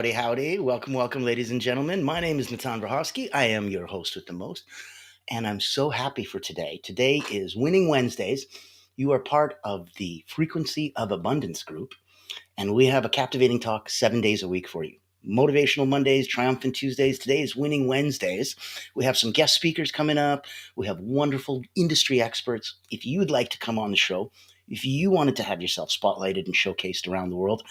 Howdy, howdy. Welcome, ladies and gentlemen. My name is 𝗚𝗏𝘁𝗶𝘂𝗍𝗶. I am your host with the most, and I'm so happy for today. Today is Winning Wednesdays. You are part of the Frequency of Abundance group, and we have a captivating talk 7 days a week for you. Motivational Mondays, Triumphant Tuesdays. Today is Winning Wednesdays. We have some guest speakers coming up. We have wonderful industry experts. If you would like to come on the show, if you wanted to have yourself spotlighted and showcased around the world,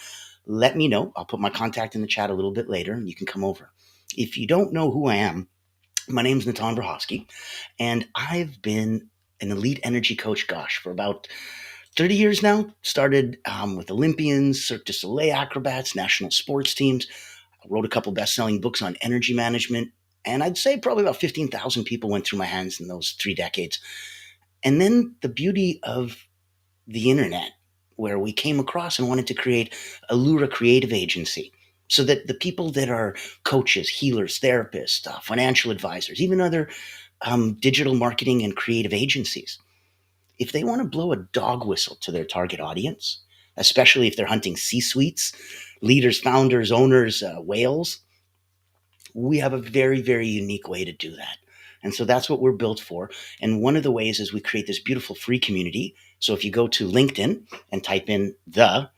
let me know. I'll put my contact in the chat a little bit later and you can come over. If you don't know who I am, my name is 𝗚𝗏𝘁𝗶𝘂𝗍𝗶, and I've been an elite energy coach, for about 30 years now. Started with Olympians, Cirque du Soleil acrobats, national sports teams. I wrote a couple best-selling books on energy management, and I'd say probably about 15,000 people went through my hands in those 3 decades. And then the beauty of the internet, where we came across and wanted to create a 𝗚𝗿𝗁 creative agency so that the people that are coaches, healers, therapists, financial advisors, even other digital marketing and creative agencies, if they want to blow a dog whistle to their target audience, especially if they're hunting C-suites, leaders, founders, owners, whales, we have a very, very unique way to do that. And so that's what we're built for. And one of the ways is we create this beautiful free community. So if you go to LinkedIn and type in the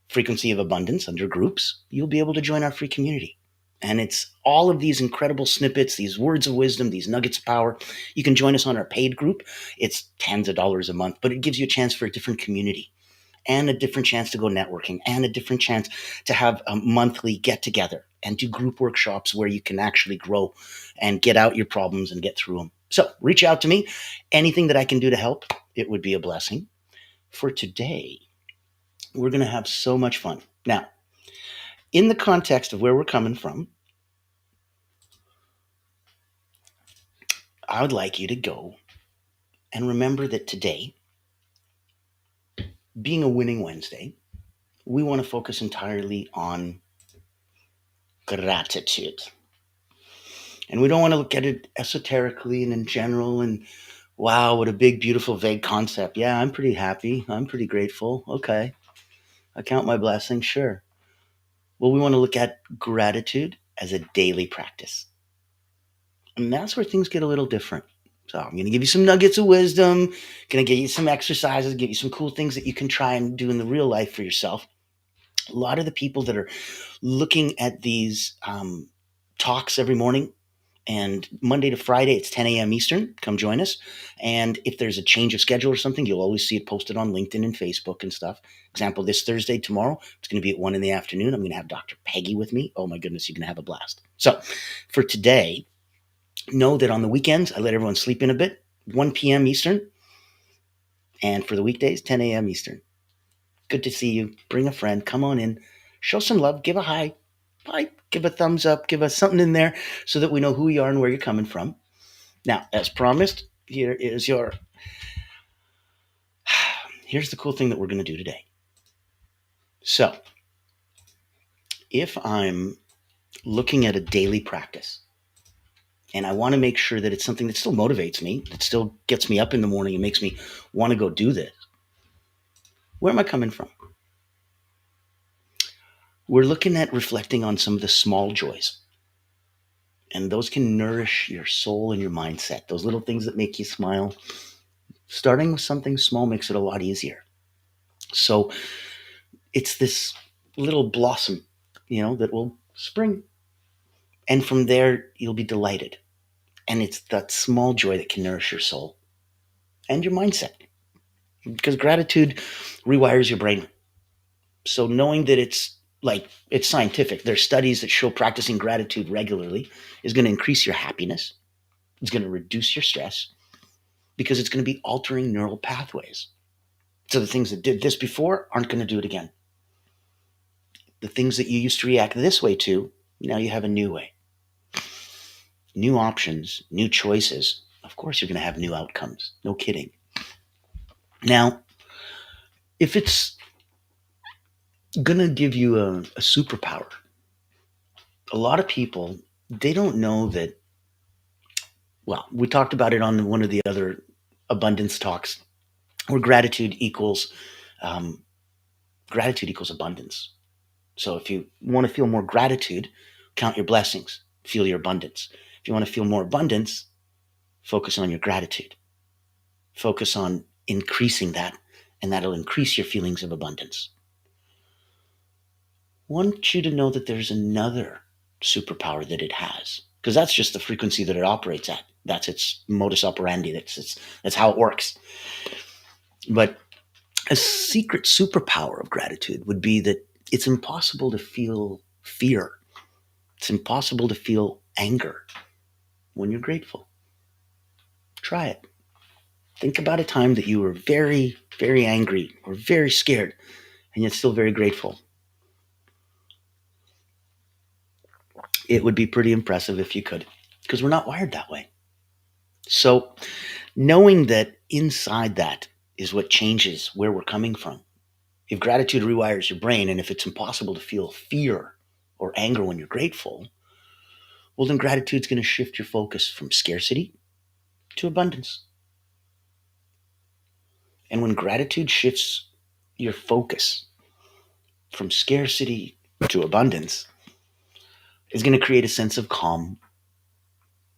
Frequency of Abundance under groups, you'll be able to join our free community. And it's all of these incredible snippets, these words of wisdom, these nuggets of power. You can join us on our paid group. It's tens of dollars a month, but it gives you a chance for a different community and a different chance to go networking and a different chance to have a monthly get together and do group workshops where you can actually grow and get out your problems and get through them. So reach out to me. Anything that I can do to help, it would be a blessing. For today, we're going to have so much fun. Now, in the context of where we're coming from, I would like you to go and remember that today, being a winning Wednesday, we want to focus entirely on gratitude. And we don't want to look at it esoterically and in general and, wow, what a big, beautiful, vague concept. Yeah, I'm pretty happy. I'm pretty grateful. Okay. I count my blessings. Sure. Well, we want to look at gratitude as a daily practice. And that's where things get a little different. So I'm going to give you some nuggets of wisdom, going to give you some exercises, give you some cool things that you can try and do in the real life for yourself. A lot of the people that are looking at these talks every morning, and Monday to Friday, it's 10 a.m. Eastern. Come join us. And if there's a change of schedule or something, you'll always see it posted on LinkedIn and Facebook and stuff. Example, this Thursday, tomorrow, it's going to be at 1 in the afternoon. I'm going to have Dr. Peggy with me. Oh my goodness, you're going to have a blast. So for today, know that on the weekends, I let everyone sleep in a bit, 1 p.m. Eastern. And for the weekdays, 10 a.m. Eastern. Good to see you. Bring a friend. Come on in. Show some love. Give a hi. Bye. Give a thumbs up. Give us something in there so that we know who you are and where you're coming from. Now, as promised, here's the cool thing that we're going to do today. So, if I'm looking at a daily practice and I want to make sure that it's something that still motivates me, that still gets me up in the morning and makes me want to go do this, where am I coming from? We're looking at reflecting on some of the small joys. And those can nourish your soul and your mindset. Those little things that make you smile. Starting with something small makes it a lot easier. So it's this little blossom, that will spring. And from there, you'll be delighted. And it's that small joy that can nourish your soul and your mindset. Because gratitude rewires your brain. So knowing that it's scientific. There's studies that show practicing gratitude regularly is going to increase your happiness. It's going to reduce your stress because it's going to be altering neural pathways. So the things that did this before aren't going to do it again. The things that you used to react this way to, now you have a new way. New options, new choices. Of course, you're going to have new outcomes. No kidding. Now, if it's going to give you a superpower, a lot of people, they don't know that. Well, we talked about it on one of the other abundance talks, where gratitude equals abundance. So if you want to feel more gratitude, count your blessings, feel your abundance. If you want to feel more abundance, focus on your gratitude. Focus on increasing that, and that'll increase your feelings of abundance. I want you to know that there's another superpower that it has, because that's just the frequency that it operates at. That's its modus operandi. That's how it works. But a secret superpower of gratitude would be that it's impossible to feel fear. It's impossible to feel anger when you're grateful. Try it. Think about a time that you were very, very angry or very scared, and yet still very grateful. It would be pretty impressive if you could, because we're not wired that way. So knowing that inside that is what changes where we're coming from. If gratitude rewires your brain, and if it's impossible to feel fear or anger when you're grateful, well, then gratitude's going to shift your focus from scarcity to abundance. And when gratitude shifts your focus from scarcity to abundance, it's going to create a sense of calm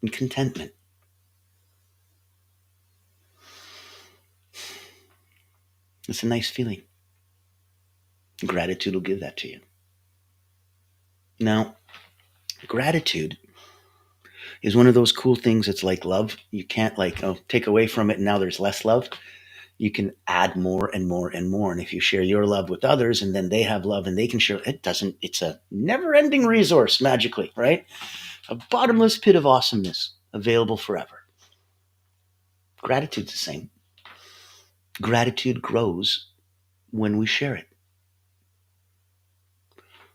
and contentment. It's a nice feeling. Gratitude will give that to you. Now, gratitude is one of those cool things that's like love. You can't take away from it and now there's less love. You can add more and more and more. And if you share your love with others and then they have love and they can share, it's a never-ending resource magically, right? A bottomless pit of awesomeness available forever. Gratitude's the same. Gratitude grows when we share it.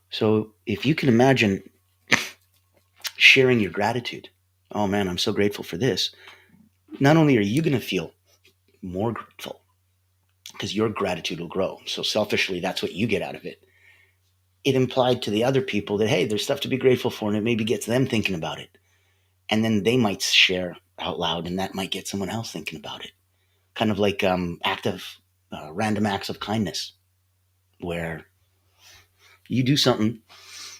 So if you can imagine sharing your gratitude, oh man, I'm so grateful for this. Not only are you going to feel more grateful because your gratitude will grow. So selfishly, that's what you get out of it. It implied to the other people that, hey, there's stuff to be grateful for, and it maybe gets them thinking about it. And then they might share out loud, and that might get someone else thinking about it. Kind of like random acts of kindness, where you do something.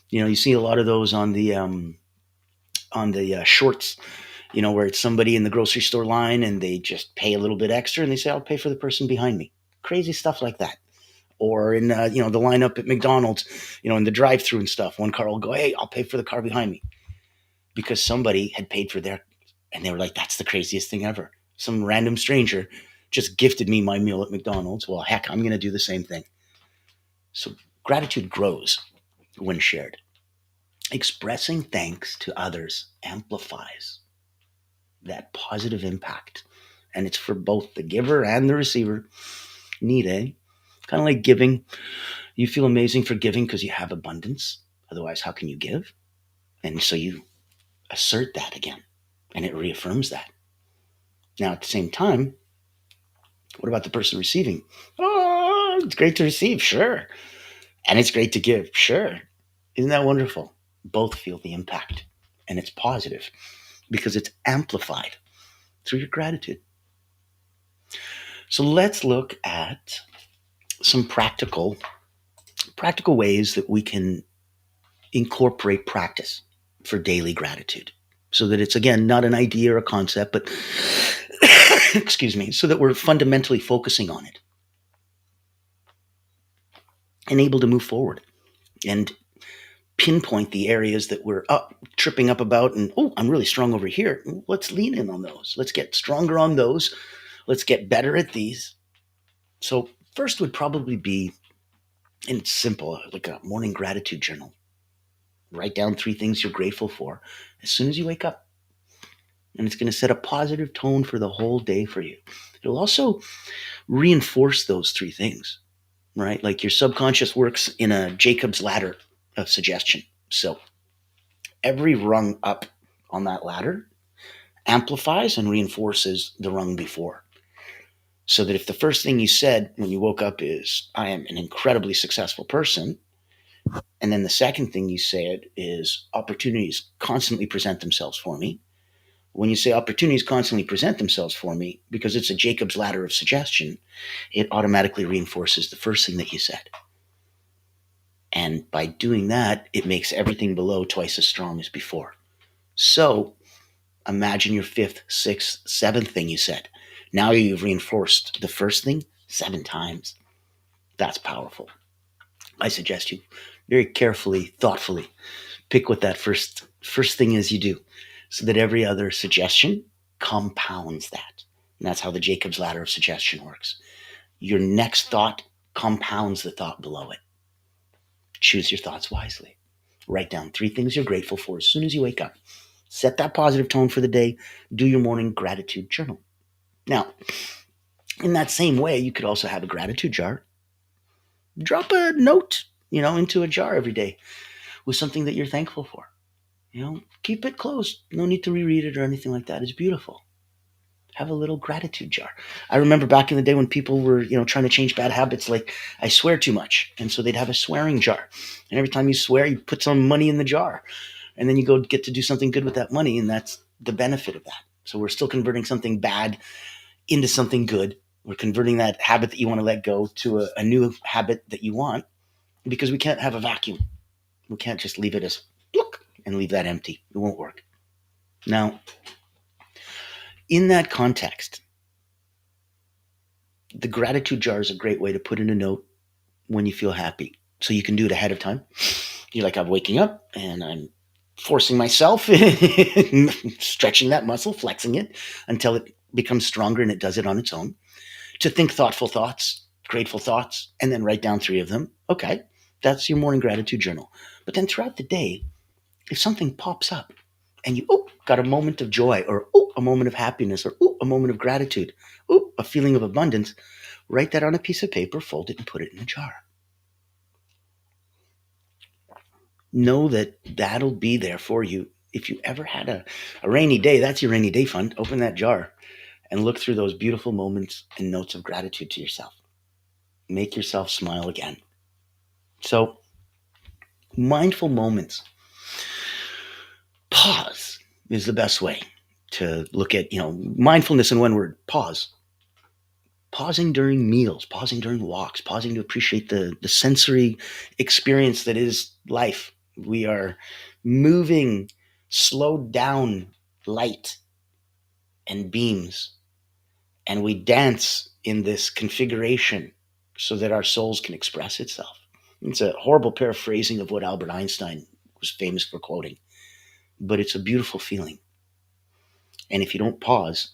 You see a lot of those on the shorts, where it's somebody in the grocery store line and they just pay a little bit extra and they say, I'll pay for the person behind me. Crazy stuff like that. Or in, the lineup at McDonald's, in the drive-thru and stuff, one car will go, hey, I'll pay for the car behind me. Because somebody had paid for their, and they were like, that's the craziest thing ever. Some random stranger just gifted me my meal at McDonald's. Well, heck, I'm going to do the same thing. So gratitude grows when shared. Expressing thanks to others amplifies that positive impact. And it's for both the giver and the receiver. Neat, eh? Kind of like giving. You feel amazing for giving because you have abundance. Otherwise, how can you give? And so you assert that again, and it reaffirms that. Now, at the same time, what about the person receiving? Oh, it's great to receive, sure. And it's great to give, sure. Isn't that wonderful? Both feel the impact, and it's positive because it's amplified through your gratitude. So let's look at some practical ways that we can incorporate practice for daily gratitude, so that it's, again, not an idea or a concept, but excuse me, so that we're fundamentally focusing on it and able to move forward and pinpoint the areas that we're tripping up about, and I'm really strong over here. Let's lean in on those. Let's get stronger on those. Let's get better at these. So first would probably be, and it's simple, like a morning gratitude journal. Write down 3 things you're grateful for as soon as you wake up. And it's going to set a positive tone for the whole day for you. It'll also reinforce those 3 things, right? Like your subconscious works in a Jacob's ladder of suggestion. So every rung up on that ladder amplifies and reinforces the rung before. So that if the first thing you said when you woke up is, I am an incredibly successful person, and then the second thing you said is, opportunities constantly present themselves for me. When you say opportunities constantly present themselves for me, because it's a Jacob's ladder of suggestion, it automatically reinforces the first thing that you said. And by doing that, it makes everything below twice as strong as before. So imagine your fifth, sixth, seventh thing you said. Now you've reinforced the first thing 7 times. That's powerful. I suggest you very carefully, thoughtfully pick what that first thing is you do, so that every other suggestion compounds that. And that's how the Jacob's ladder of suggestion works. Your next thought compounds the thought below it. Choose your thoughts wisely. Write down 3 things you're grateful for as soon as you wake up. Set that positive tone for the day. Do your morning gratitude journal. Now, in that same way, you could also have a gratitude jar. Drop a note, into a jar every day with something that you're thankful for. Keep it closed. No need to reread it or anything like that. It's beautiful. Have a little gratitude jar. I remember back in the day when people were, trying to change bad habits, like I swear too much. And so they'd have a swearing jar. And every time you swear, you put some money in the jar. And then you go get to do something good with that money. And that's the benefit of that. So we're still converting something bad into something good. We're converting that habit that you want to let go to a new habit that you want, because we can't have a vacuum. We can't just leave it as look and leave that empty. It won't work. Now, in that context, the gratitude jar is a great way to put in a note when you feel happy. So you can do it ahead of time. You're like, I'm waking up and I'm forcing myself, stretching that muscle, flexing it until it becomes stronger and it does it on its own. To think thoughtful thoughts, grateful thoughts, and then write down 3 of them. Okay, that's your morning gratitude journal. But then throughout the day, if something pops up and you got a moment of joy, or a moment of happiness, or a moment of gratitude, a feeling of abundance, write that on a piece of paper, fold it, and put it in a jar. Know that that'll be there for you. If you ever had a rainy day, that's your rainy day fund. Open that jar and look through those beautiful moments and notes of gratitude to yourself. Make yourself smile again. So, mindful moments. Pause is the best way to look at, mindfulness in one word: pause. Pausing during meals, pausing during walks, pausing to appreciate the sensory experience that is life. We are moving slowed down light and beams, and we dance in this configuration so that our souls can express itself. It's a horrible paraphrasing of what Albert Einstein was famous for quoting, but it's a beautiful feeling. And if you don't pause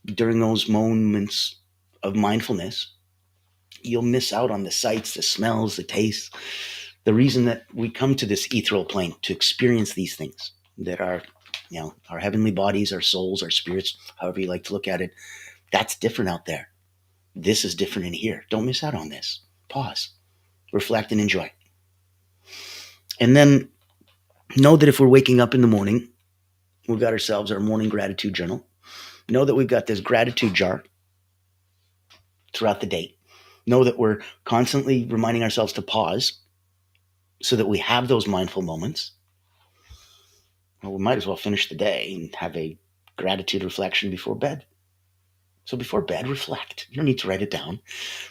during those moments of mindfulness, you'll miss out on the sights, the smells, the tastes. The reason that we come to this ethereal plane to experience these things that are, our heavenly bodies, our souls, our spirits, however you like to look at it, that's different out there. This is different in here. Don't miss out on this. Pause, reflect, and enjoy. And then know that if we're waking up in the morning, we've got ourselves our morning gratitude journal. Know that we've got this gratitude jar throughout the day. Know that we're constantly reminding ourselves to pause so that we have those mindful moments. Well, we might as well finish the day and have a gratitude reflection before bed. So before bed, reflect. You don't need to write it down,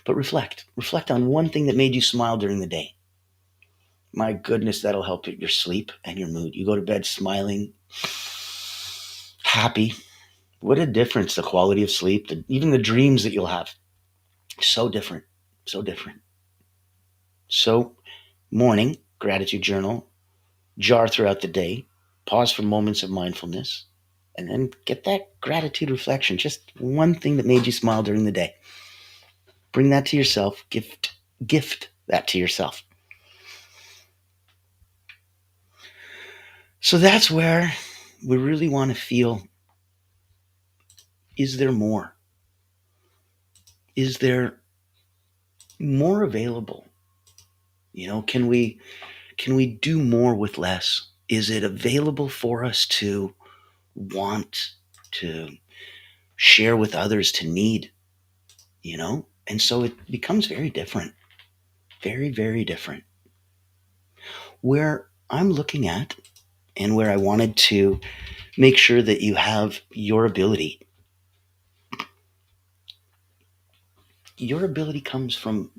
but reflect. Reflect on one thing that made you smile during the day. My goodness, that'll help your sleep and your mood. You go to bed smiling, happy. What a difference the quality of sleep, even the dreams that you'll have. So different, so different. So, morning, gratitude journal, jar throughout the day, pause for moments of mindfulness, and then get that gratitude reflection, just one thing that made you smile during the day. Bring that to yourself, gift that to yourself. So that's where we really want to feel, is there more? Is there more available? Can we do more with less? Is it available for us to want, to share with others, to need? And so it becomes very different. Very, very different. Where I'm looking at, and where I wanted to make sure that you have your ability. Your ability comes from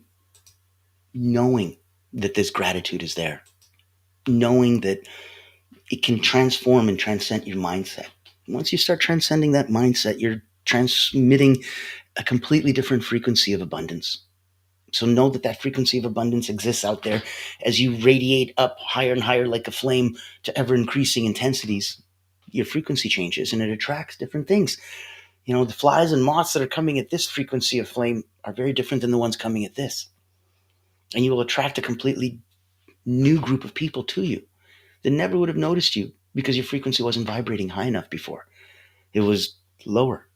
knowing that this gratitude is there. Knowing that it can transform and transcend your mindset. Once you start transcending that mindset, you're transmitting a completely different frequency of abundance. So know that that frequency of abundance exists out there as you radiate up higher and higher like a flame to ever increasing intensities. Your frequency changes and it attracts different things. You know, the flies and moths that are coming at this frequency of flame are very different than the ones coming at this. And you will attract a completely new group of people to you that never would have noticed you because your frequency wasn't vibrating high enough before. It was lower.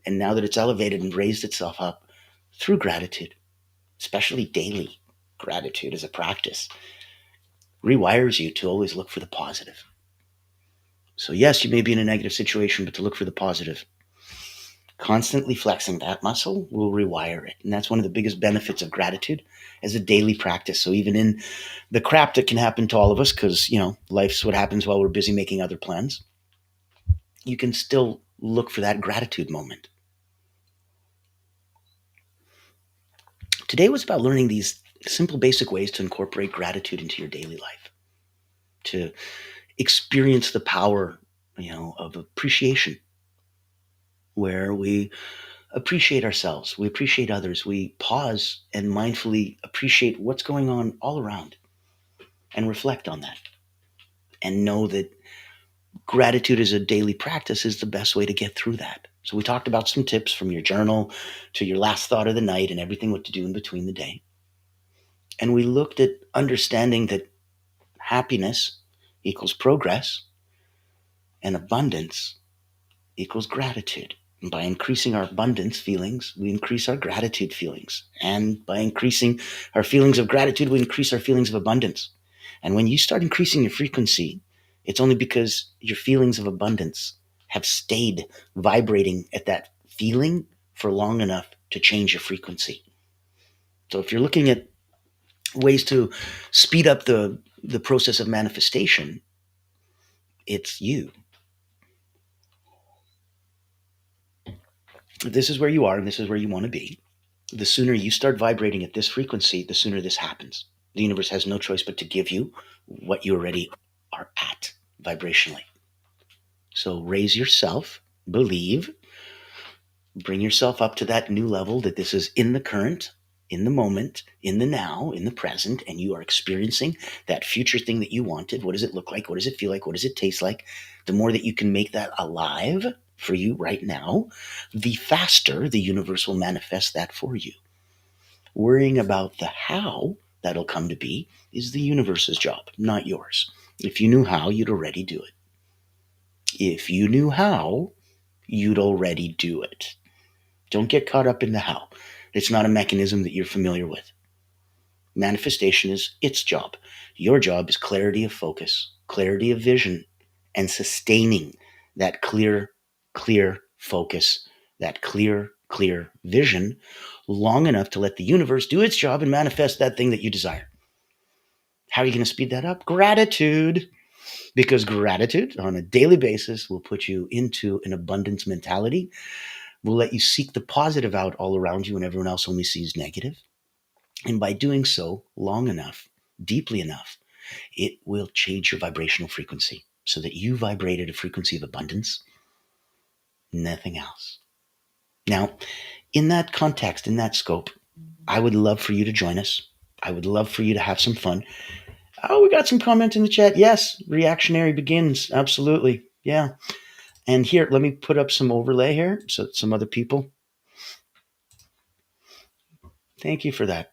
And now that it's elevated and raised itself up through gratitude, especially daily gratitude as a practice, rewires you to always look for the positive. So yes, you may be in a negative situation, but to look for the positive. Constantly flexing that muscle will rewire it. And that's one of the biggest benefits of gratitude as a daily practice. So even in the crap that can happen to all of us, because, you know, life's what happens while we're busy making other plans, you can still look for that gratitude moment. Today was about learning these simple, basic ways to incorporate gratitude into your daily life, to experience the power, of appreciation, where we appreciate ourselves, we appreciate others, we pause and mindfully appreciate what's going on all around and reflect on that and know that gratitude as a daily practice is the best way to get through that. So we talked about some tips from your journal to your last thought of the night and everything what to do in between the day. And we looked at understanding that happiness equals progress and abundance equals gratitude. And by increasing our abundance feelings, we increase our gratitude feelings. And by increasing our feelings of gratitude, we increase our feelings of abundance. And when you start increasing your frequency, it's only because your feelings of abundance have stayed vibrating at that feeling for long enough to change your frequency. So if you're looking at ways to speed up the process of manifestation, it's you. If this is where you are and this is where you want to be, the sooner you start vibrating at this frequency, the sooner this happens. The universe has no choice but to give you what you already are at vibrationally. So raise yourself, believe, bring yourself up to that new level that this is in the current, in the moment, in the now, in the present, and you are experiencing that future thing that you wanted. What does it look like? What does it feel like? What does it taste like? The more that you can make that alive for you right now, the faster the universe will manifest that for you. Worrying about the how that'll come to be is the universe's job, not yours. If you knew how, you'd already do it. If you knew how, you'd already do it. Don't get caught up in the how. It's not a mechanism that you're familiar with. Manifestation is its job. Your job is clarity of focus, clarity of vision, and sustaining that clear focus, that clear vision long enough to let the universe do its job and manifest that thing that you desire. How are you going to speed that up? Gratitude. Because gratitude on a daily basis will put you into an abundance mentality, will let you seek the positive out all around you when everyone else only sees negative. And by doing so long enough, deeply enough, it will change your vibrational frequency so that you vibrate at a frequency of abundance, nothing else. Now, in that context, in that scope, I would love for you to join us. I would love for you to have some fun. Oh, we got some comment in the chat. Yes, reactionary begins. Absolutely. Yeah. And here, let me put up some overlay here so that some other people. Thank you for that.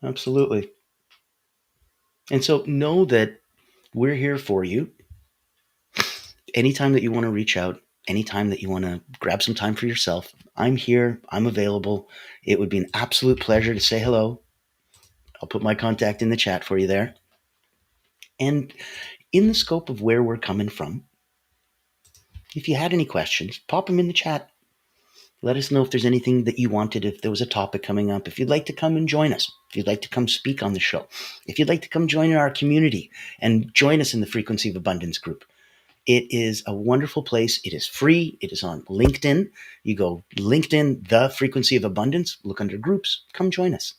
Absolutely. And so know that we're here for you. Anytime that you want to reach out, anytime that you want to grab some time for yourself, I'm here. I'm available. It would be an absolute pleasure to say hello. I'll put my contact in the chat for you there. And in the scope of where we're coming from, if you had any questions, pop them in the chat. Let us know if there's anything that you wanted, if there was a topic coming up, if you'd like to come and join us, if you'd like to come speak on the show, if you'd like to come join our community and join us in the Frequency of Abundance group. It is a wonderful place. It is free. It is on LinkedIn. You go LinkedIn, The Frequency of Abundance, look under groups, come join us.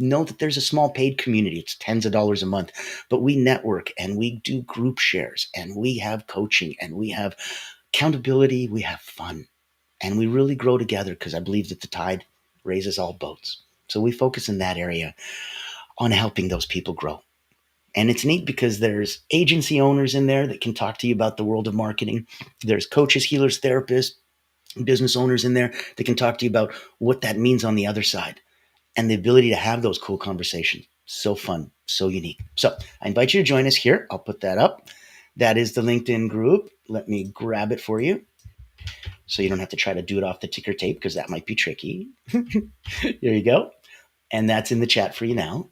Know that there's a small paid community. It's tens of dollars a month, but we network and we do group shares and we have coaching and we have accountability. We have fun and we really grow together because I believe that the tide raises all boats. So we focus in that area on helping those people grow. And it's neat because there's agency owners in there that can talk to you about the world of marketing. There's coaches, healers, therapists, business owners in there that can talk to you about what that means on the other side and the ability to have those cool conversations. So fun, so unique. So I invite you to join us here. I'll put that up. That is the LinkedIn group. Let me grab it for you so you don't have to try to do it off the ticker tape because that might be tricky. There you go. And that's in the chat for you now.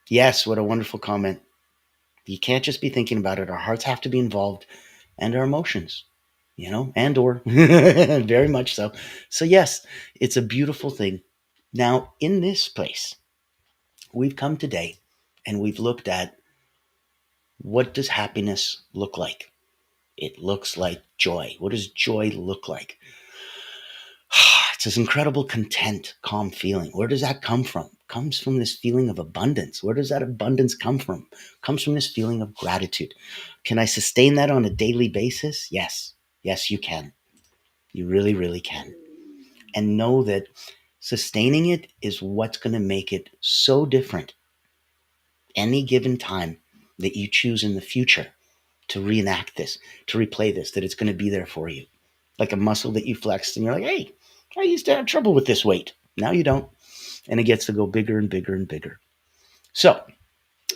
Yes, what a wonderful comment. You can't just be thinking about it. Our hearts have to be involved and our emotions, and or very much so. So yes, it's a beautiful thing. Now, in this place, we've come today and we've looked at what does happiness look like? It looks like joy. What does joy look like? It's this incredible content, calm feeling. Where does that come from? It comes from this feeling of abundance. Where does that abundance come from? It comes from this feeling of gratitude. Can I sustain that on a daily basis? Yes. Yes, you can. You really, really can. And know that sustaining it is what's going to make it so different any given time that you choose in the future to reenact this, to replay this, that it's going to be there for you. Like a muscle that you flexed and you're like, hey, I used to have trouble with this weight. Now you don't. And it gets to go bigger and bigger and bigger. So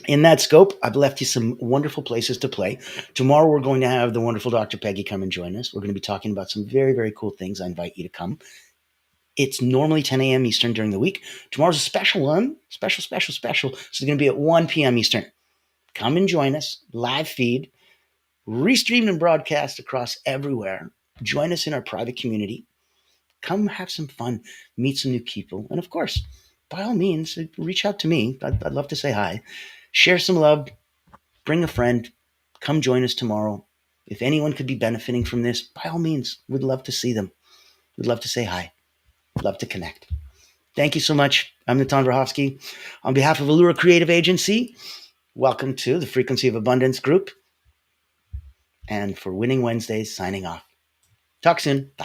in that scope, I've left you some wonderful places to play. Tomorrow, we're going to have the wonderful Dr. Peggy come and join us. We're going to be talking about some very, very cool things. I invite you to come. It's normally 10 a.m. Eastern during the week. Tomorrow's a special one. Special. So it's going to be at 1 p.m. Eastern. Come and join us. Live feed. Restreamed and broadcast across everywhere. Join us in our private community. Come have some fun. Meet some new people. And of course, by all means, reach out to me. I'd love to say hi. Share some love. Bring a friend. Come join us tomorrow. If anyone could be benefiting from this, by all means, we'd love to see them. We'd love to say hi. We'd love to connect. Thank you so much. I'm 𝗚𝗏𝘁𝗶𝗃𝗏. On behalf of Allura Creative Agency, welcome to the Frequency of Abundance group. And for Winning Wednesdays, signing off. Talk soon. Bye.